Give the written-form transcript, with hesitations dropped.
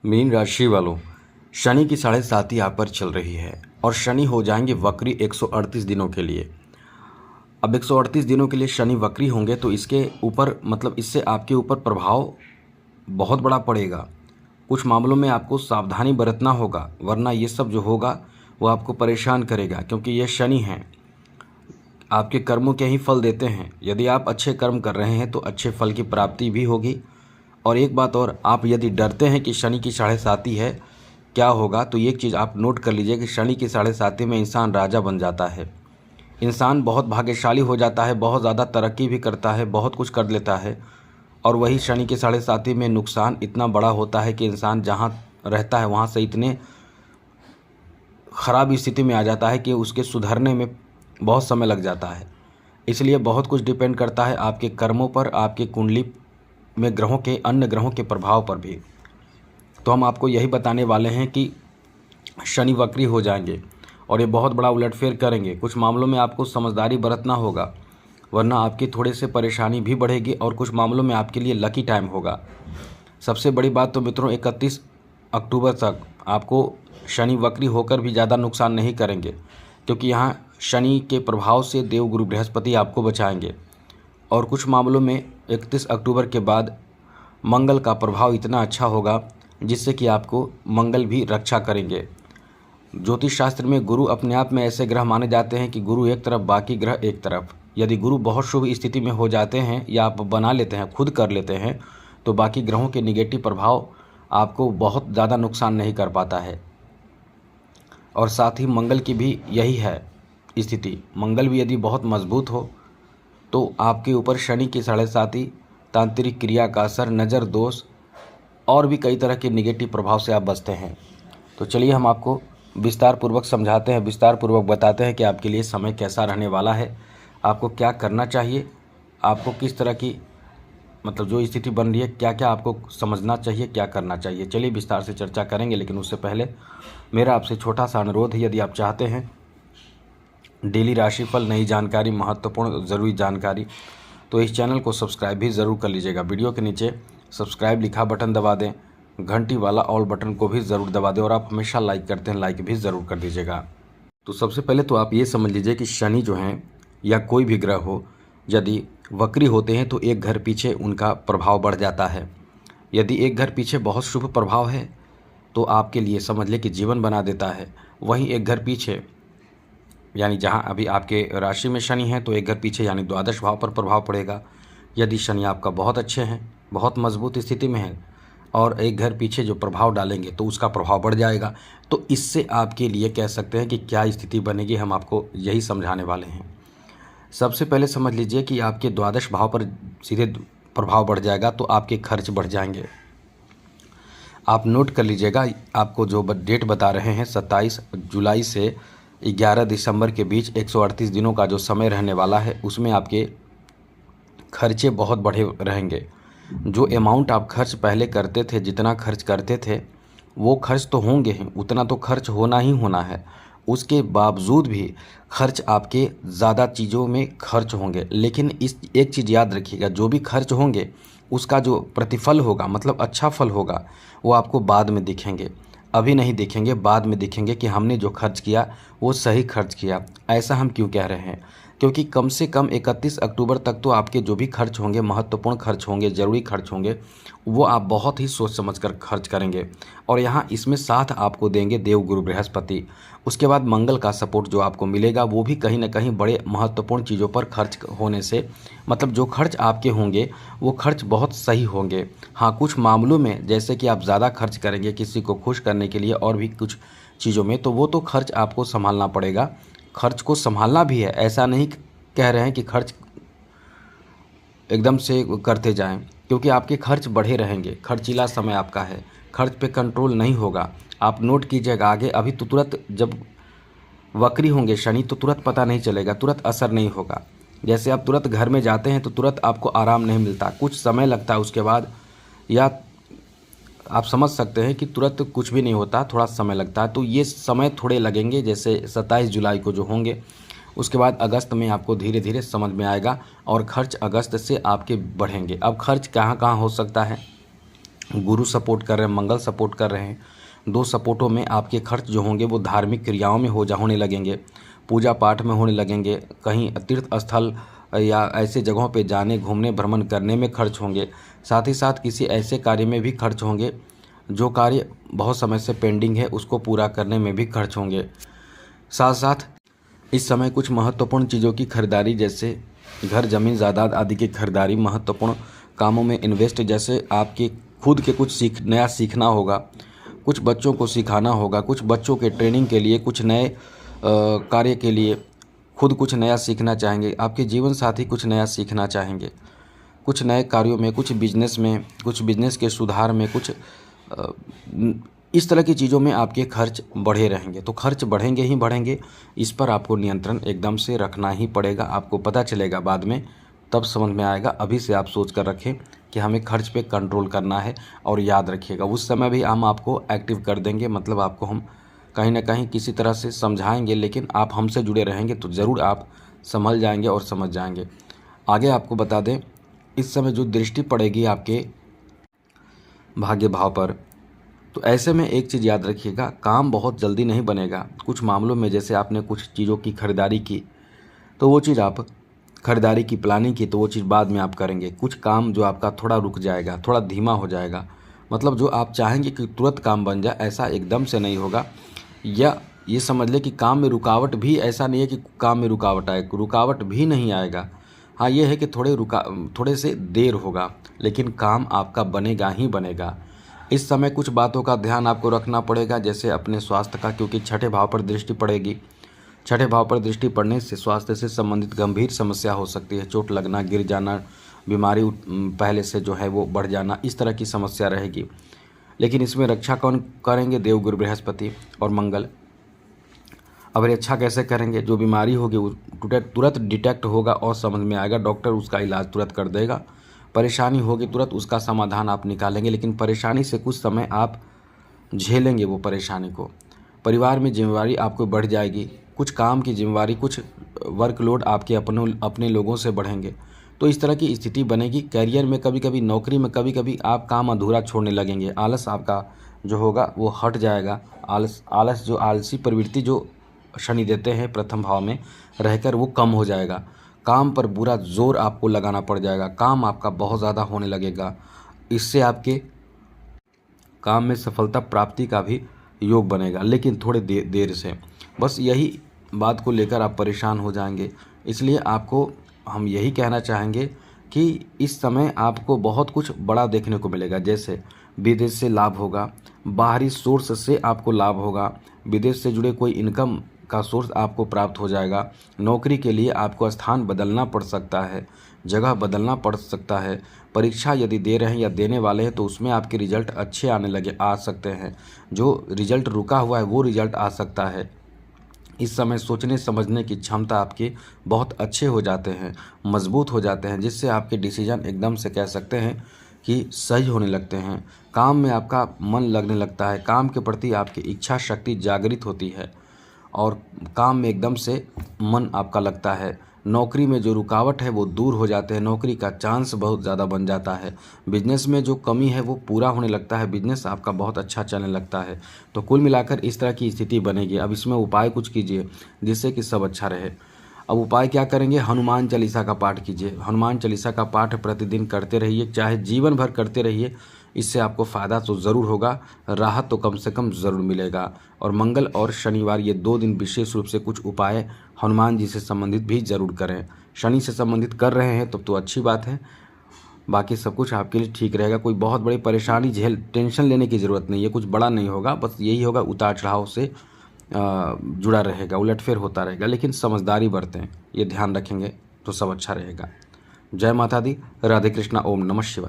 Mean राशि वालों, शनि की 7.5 आप पर चल रही है और शनि हो जाएंगे वक्री 138 दिनों के लिए। अब 138 दिनों के लिए शनि वक्री होंगे तो इसके ऊपर मतलब इससे आपके ऊपर प्रभाव बहुत बड़ा पड़ेगा। कुछ मामलों में आपको सावधानी बरतना होगा, वरना ये सब जो होगा वो आपको परेशान करेगा, क्योंकि ये शनि हैं, आपके कर्मों के ही फल देते हैं। यदि आप अच्छे कर्म कर रहे हैं तो अच्छे फल की प्राप्ति भी होगी। और एक बात और, आप यदि डरते हैं कि शनि की 7.5 है क्या होगा, तो एक चीज़ आप नोट कर लीजिए कि शनि की 7.5 में इंसान राजा बन जाता है, इंसान बहुत भाग्यशाली हो जाता है, बहुत ज़्यादा तरक्की भी करता है, बहुत कुछ कर लेता है। और वही शनि की 7.5 में नुकसान इतना बड़ा होता है कि इंसान जहाँ रहता है वहाँ से इतने ख़राब स्थिति में आ जाता है कि उसके सुधरने में बहुत समय लग जाता है। इसलिए बहुत कुछ डिपेंड करता है आपके कर्मों पर, आपकी कुंडली में ग्रहों के, अन्य ग्रहों के प्रभाव पर भी। तो हम आपको यही बताने वाले हैं कि शनि वक्री हो जाएंगे और ये बहुत बड़ा उलटफेर करेंगे। कुछ मामलों में आपको समझदारी बरतना होगा, वरना आपकी थोड़े से परेशानी भी बढ़ेगी और कुछ मामलों में आपके लिए लकी टाइम होगा। सबसे बड़ी बात तो मित्रों, 31 अक्टूबर तक आपको शनि वक्री होकर भी ज़्यादा नुकसान नहीं करेंगे, क्योंकि यहाँ शनि के प्रभाव से देवगुरु बृहस्पति आपको बचाएंगे। और कुछ मामलों में 31 अक्टूबर के बाद मंगल का प्रभाव इतना अच्छा होगा जिससे कि आपको मंगल भी रक्षा करेंगे। ज्योतिष शास्त्र में गुरु अपने आप में ऐसे ग्रह माने जाते हैं कि गुरु एक तरफ, बाकी ग्रह एक तरफ। यदि गुरु बहुत शुभ स्थिति में हो जाते हैं या आप बना लेते हैं, खुद कर लेते हैं, तो बाकी ग्रहों के निगेटिव प्रभाव आपको बहुत ज़्यादा नुकसान नहीं कर पाता है। और साथ ही मंगल की भी यही है स्थिति, मंगल भी यदि बहुत मजबूत हो तो आपके ऊपर शनि की 7.5, तांत्रिक क्रिया का असर, नज़र दोष और भी कई तरह के निगेटिव प्रभाव से आप बचते हैं। तो चलिए हम आपको विस्तार पूर्वक समझाते हैं, विस्तार पूर्वक बताते हैं कि आपके लिए समय कैसा रहने वाला है, आपको क्या करना चाहिए, आपको किस तरह की मतलब जो स्थिति बन रही है, क्या क्या आपको समझना चाहिए, क्या करना चाहिए। चलिए विस्तार से चर्चा करेंगे, लेकिन उससे पहले मेरा आपसे छोटा सा अनुरोध है, यदि आप चाहते हैं डेली राशिफल, नई जानकारी, महत्वपूर्ण ज़रूरी जानकारी, तो इस चैनल को सब्सक्राइब भी ज़रूर कर लीजिएगा। वीडियो के नीचे सब्सक्राइब लिखा बटन दबा दें, घंटी वाला ऑल बटन को भी ज़रूर दबा दें, और आप हमेशा लाइक करते हैं, लाइक भी ज़रूर कर दीजिएगा। तो सबसे पहले तो आप ये समझ लीजिए कि शनि जो हैं या कोई भी ग्रह हो, यदि वक्री होते हैं तो एक घर पीछे उनका प्रभाव बढ़ जाता है। यदि एक घर पीछे बहुत शुभ प्रभाव है तो आपके लिए समझ ले कि जीवन बना देता है। वहीं एक घर पीछे यानी जहां अभी आपके राशि में शनि है तो एक घर पीछे यानी द्वादश भाव पर प्रभाव पड़ेगा। यदि शनि आपका बहुत अच्छे हैं, बहुत मजबूत स्थिति में है, और एक घर पीछे जो प्रभाव डालेंगे तो उसका प्रभाव बढ़ जाएगा। तो इससे आपके लिए कह सकते हैं कि क्या स्थिति बनेगी, हम आपको यही समझाने वाले हैं। सबसे पहले समझ लीजिए कि आपके द्वादश भाव पर सीधे प्रभाव बढ़ जाएगा तो आपके खर्च बढ़ जाएंगे। आप नोट कर लीजिएगा, आपको जो डेट बता रहे हैं 27 जुलाई से 11 दिसंबर के बीच 138 दिनों का जो समय रहने वाला है, उसमें आपके खर्चे बहुत बढ़े रहेंगे। जो अमाउंट आप खर्च पहले करते थे, जितना खर्च करते थे वो खर्च तो होंगे ही, उतना तो खर्च होना ही होना है। उसके बावजूद भी खर्च आपके ज़्यादा चीज़ों में खर्च होंगे। लेकिन इस एक चीज़ याद रखिएगा, जो भी खर्च होंगे उसका जो प्रतिफल होगा, मतलब अच्छा फल होगा, वो आपको बाद में दिखेंगे। अभी नहीं दिखेंगे, बाद में दिखेंगे कि हमने जो खर्च किया वो सही खर्च किया। ऐसा हम क्यों कह रहे हैं? क्योंकि कम से कम 31 अक्टूबर तक तो आपके जो भी खर्च होंगे, महत्वपूर्ण खर्च होंगे, ज़रूरी खर्च होंगे, वो आप बहुत ही सोच समझ कर खर्च करेंगे। और यहाँ इसमें साथ आपको देंगे देवगुरु बृहस्पति। उसके बाद मंगल का सपोर्ट जो आपको मिलेगा वो भी कहीं ना कहीं बड़े महत्वपूर्ण चीज़ों पर खर्च होने से, मतलब जो खर्च आपके होंगे वो खर्च बहुत सही होंगे। हाँ, कुछ मामलों में जैसे कि आप ज़्यादा खर्च करेंगे किसी को खुश करने के लिए और भी कुछ चीज़ों में, तो वो तो खर्च आपको संभालना पड़ेगा। खर्च को संभालना भी है, ऐसा नहीं कह रहे हैं कि खर्च एकदम से करते जाएं, क्योंकि आपके खर्च बढ़े रहेंगे। खर्चीला समय आपका है, खर्च पे कंट्रोल नहीं होगा। आप नोट कीजिएगा आगे, अभी तो तुरंत जब वक्री होंगे शनि तो तुरंत पता नहीं चलेगा, तुरंत असर नहीं होगा। जैसे आप तुरंत घर में जाते हैं तो तुरंत आपको आराम नहीं मिलता, कुछ समय लगता है उसके बाद, या आप समझ सकते हैं कि तुरंत कुछ भी नहीं होता, थोड़ा समय लगता है। तो ये समय थोड़े लगेंगे, जैसे 27 जुलाई को जो होंगे, उसके बाद अगस्त में आपको धीरे धीरे समझ में आएगा और खर्च अगस्त से आपके बढ़ेंगे। अब खर्च कहाँ कहाँ हो सकता है, गुरु सपोर्ट कर रहे हैं, मंगल सपोर्ट कर रहे हैं। 2 सपोर्टों में आपके खर्च जो होंगे वो धार्मिक क्रियाओं में होने लगेंगे, पूजा पाठ में होने लगेंगे, कहीं तीर्थ स्थल या ऐसे जगहों पे जाने, घूमने, भ्रमण करने में खर्च होंगे। साथ ही साथ किसी ऐसे कार्य में भी खर्च होंगे जो कार्य बहुत समय से पेंडिंग है, उसको पूरा करने में भी खर्च होंगे। साथ साथ इस समय कुछ महत्वपूर्ण चीज़ों की खरीदारी, जैसे घर, ज़मीन, जायदाद आदि की खरीदारी, महत्वपूर्ण कामों में इन्वेस्ट, जैसे आपके खुद के कुछ नया सीखना होगा, कुछ बच्चों को सिखाना होगा, कुछ बच्चों के ट्रेनिंग के लिए, कुछ नए कार्य के लिए खुद कुछ नया सीखना चाहेंगे, आपके जीवन साथी कुछ नया सीखना चाहेंगे, कुछ नए कार्यों में, कुछ बिजनेस में, कुछ बिजनेस के सुधार में, कुछ इस तरह की चीज़ों में आपके खर्च बढ़े रहेंगे। तो खर्च बढ़ेंगे ही बढ़ेंगे, इस पर आपको नियंत्रण एकदम से रखना ही पड़ेगा। आपको पता चलेगा बाद में, तब समझ में आएगा। अभी से आप सोच कर रखें कि हमें खर्च पे कंट्रोल करना है, और याद रखिएगा उस समय भी हम आपको एक्टिव कर देंगे, मतलब आपको हम कहीं ना कहीं किसी तरह से समझाएंगे, लेकिन आप हमसे जुड़े रहेंगे तो ज़रूर आप संभल जाएंगे और समझ जाएंगे। आगे आपको बता दें, इस समय जो दृष्टि पड़ेगी आपके भाग्य भाव पर, तो ऐसे में एक चीज़ याद रखिएगा, काम बहुत जल्दी नहीं बनेगा। कुछ मामलों में जैसे आपने कुछ चीज़ों की खरीदारी की, तो वो चीज़ आप खरीदारी की प्लानिंग की, तो वो चीज़ बाद में आप करेंगे। कुछ काम जो आपका थोड़ा रुक जाएगा, थोड़ा धीमा हो जाएगा, मतलब जो आप चाहेंगे कि तुरंत काम बन जाए, ऐसा एकदम से नहीं होगा। या ये समझ ले कि काम में रुकावट भी, ऐसा नहीं है कि काम में रुकावट आए, रुकावट भी नहीं आएगा। हाँ, ये है कि थोड़े से देर होगा, लेकिन काम आपका बनेगा ही बनेगा। इस समय कुछ बातों का ध्यान आपको रखना पड़ेगा, जैसे अपने स्वास्थ्य का, क्योंकि छठे भाव पर दृष्टि पड़ेगी। छठे भाव पर दृष्टि पड़ने से स्वास्थ्य से संबंधित गंभीर समस्या हो सकती है। चोट लगना, गिर जाना, बीमारी पहले से जो है वो बढ़ जाना, इस तरह की समस्या रहेगी। लेकिन इसमें रक्षा कौन करेंगे? देव गुरु बृहस्पति और मंगल। अब रक्षा कैसे करेंगे? जो बीमारी होगी वो तुरंत डिटेक्ट होगा और समझ में आएगा, डॉक्टर उसका इलाज तुरंत कर देगा। परेशानी होगी, तुरंत उसका समाधान आप निकालेंगे, लेकिन परेशानी से कुछ समय आप झेलेंगे वो परेशानी को। परिवार में जिम्मेवारी आपको बढ़ जाएगी, कुछ काम की जिम्मेवारी, कुछ वर्कलोड आपके अपने लोगों से बढ़ेंगे, तो इस तरह की स्थिति बनेगी। कैरियर में कभी कभी, नौकरी में कभी कभी आप काम अधूरा छोड़ने लगेंगे, आलस आपका जो होगा वो हट जाएगा। आलस जो आलसी प्रवृत्ति जो शनि देते हैं प्रथम भाव में रहकर, वो कम हो जाएगा। काम पर पूरा जोर आपको लगाना पड़ जाएगा, काम आपका बहुत ज़्यादा होने लगेगा। इससे आपके काम में सफलता प्राप्ति का भी योग बनेगा, लेकिन थोड़े देर से। बस यही बात को लेकर आप परेशान हो जाएंगे। इसलिए आपको हम यही कहना चाहेंगे कि इस समय आपको बहुत कुछ बड़ा देखने को मिलेगा, जैसे विदेश से लाभ होगा, बाहरी सोर्स से आपको लाभ होगा, विदेश से जुड़े कोई इनकम का सोर्स आपको प्राप्त हो जाएगा। नौकरी के लिए आपको स्थान बदलना पड़ सकता है, जगह बदलना पड़ सकता है। परीक्षा यदि दे रहे हैं या देने वाले हैं तो उसमें आपके रिजल्ट अच्छे आ सकते हैं। जो रिजल्ट रुका हुआ है वो रिजल्ट आ सकता है। इस समय सोचने समझने की क्षमता आपके बहुत अच्छे हो जाते हैं, मजबूत हो जाते हैं, जिससे आपके डिसीजन एकदम से कह सकते हैं कि सही होने लगते हैं। काम में आपका मन लगने लगता है, काम के प्रति आपकी इच्छा शक्ति जागृत होती है और काम में एकदम से मन आपका लगता है। नौकरी में जो रुकावट है वो दूर हो जाते हैं, नौकरी का चांस बहुत ज़्यादा बन जाता है। बिजनेस में जो कमी है वो पूरा होने लगता है, बिजनेस आपका बहुत अच्छा चलने लगता है। तो कुल मिलाकर इस तरह की स्थिति बनेगी। अब इसमें उपाय कुछ कीजिए जिससे कि सब अच्छा रहे। अब उपाय क्या करेंगे? हनुमान चालीसा का पाठ कीजिए। हनुमान चालीसा का पाठ प्रतिदिन करते रहिए, चाहे जीवन भर करते रहिए। इससे आपको फ़ायदा तो ज़रूर होगा, राहत तो कम से कम ज़रूर मिलेगा। और मंगल और शनिवार ये 2 दिन विशेष रूप से कुछ उपाय हनुमान जी से संबंधित भी ज़रूर करें। शनि से संबंधित कर रहे हैं तब तो अच्छी बात है, बाकी सब कुछ आपके लिए ठीक रहेगा। कोई बहुत बड़ी परेशानी टेंशन लेने की ज़रूरत नहीं है, कुछ बड़ा नहीं होगा। बस यही होगा, उतार चढ़ाव से जुड़ा रहेगा, उलटफेर होता रहेगा, लेकिन समझदारी बरतें, ये ध्यान रखेंगे तो सब अच्छा रहेगा। जय माता दी। राधे कृष्णा। ओम नमः शिवाय।